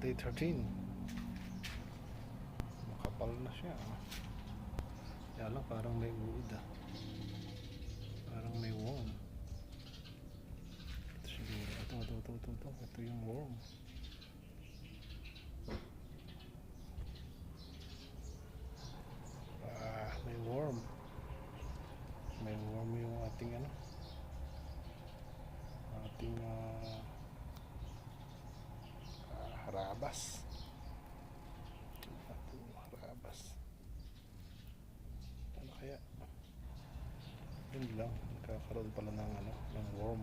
day 13. Makapal na siya. Kaya lang parang may wood parang may worm. Ito siguro. Ito yung worm. May worm. May worm yung ating ating harabas. Harabas. Ano kaya? Yun lang, nagkakaroon pala ng worm.